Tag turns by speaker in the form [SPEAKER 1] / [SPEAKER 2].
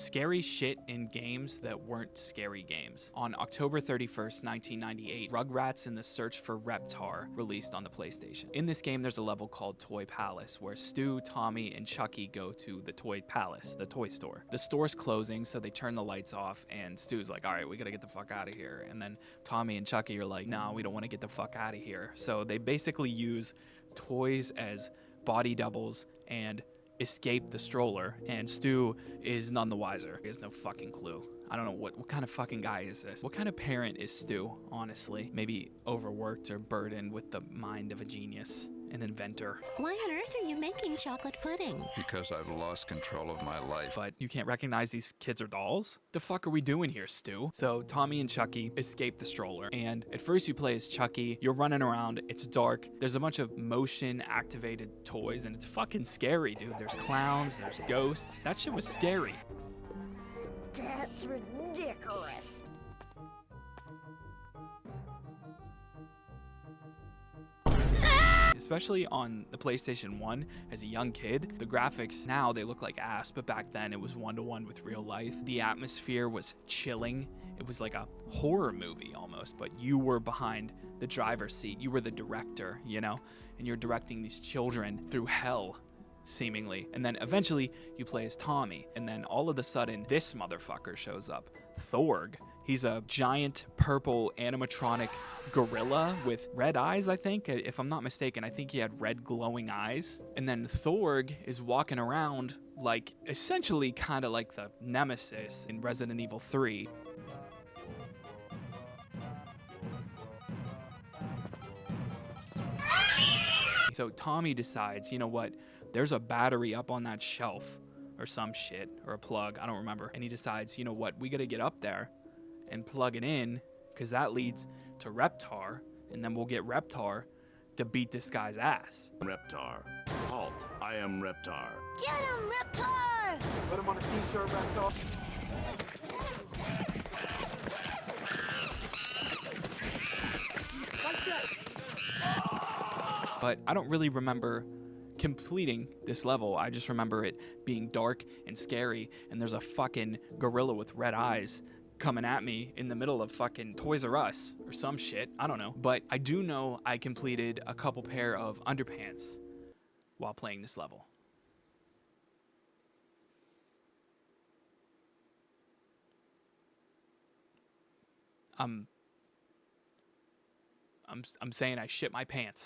[SPEAKER 1] Scary shit in games that weren't scary games. On October 31st, 1998, Rugrats in the Search for Reptar released on the PlayStation. In this game, there's a level called Toy Palace, where Stu, Tommy, and Chucky go to the Toy Palace, the toy store. The store's closing, so they turn the lights off, and Stu's like, all right, we gotta get the fuck out of here. And then Tommy and Chucky are like, no, we don't wanna get the fuck out of here. So they basically use toys as body doubles and escape the stroller, and Stu is none the wiser. He has no fucking clue. I don't know what kind of fucking guy is this? What kind of parent is Stu, honestly? Maybe overworked or burdened with the mind of a genius, an inventor.
[SPEAKER 2] Why on earth are you making chocolate pudding?
[SPEAKER 3] Because I've lost control of my life.
[SPEAKER 1] But you can't recognize these kids are dolls? The fuck are we doing here, Stu? So Tommy and Chucky escape the stroller, and at first you play as Chucky, you're running around, it's dark, there's a bunch of motion activated toys, and it's fucking scary, dude. There's clowns, there's ghosts. That shit was scary.
[SPEAKER 2] That's ridiculous.
[SPEAKER 1] Especially on the PlayStation 1 as a young kid, the graphics now they look like ass, but back then it was one-to-one with real life. The atmosphere was chilling. It was like a horror movie almost, but you were behind the driver's seat. You were the director, you know, and you're directing these children through hell, seemingly. And then eventually you play as Tommy, and then all of a sudden this motherfucker shows up, Thorg. He's a giant purple animatronic gorilla with red eyes, I think. If I'm not mistaken, I think he had red glowing eyes. And then Thorg is walking around like essentially kind of like the Nemesis in Resident Evil 3. So Tommy decides, you know what, there's a battery up on that shelf or some shit, or a plug, I don't remember. And he decides, you know what, we gotta get up there and plug it in, because that leads to Reptar, and then we'll get Reptar to beat this guy's ass.
[SPEAKER 4] Reptar. Halt. I am Reptar.
[SPEAKER 2] Get him, Reptar!
[SPEAKER 1] Put him on a t-shirt, Reptar. But I don't really remember completing this level. I just remember it being dark and scary, and there's a fucking gorilla with red eyes coming at me in the middle of fucking Toys R Us or some shit. I don't know. But I do know I completed a couple pair of underpants while playing this level. I'm saying I shit my pants.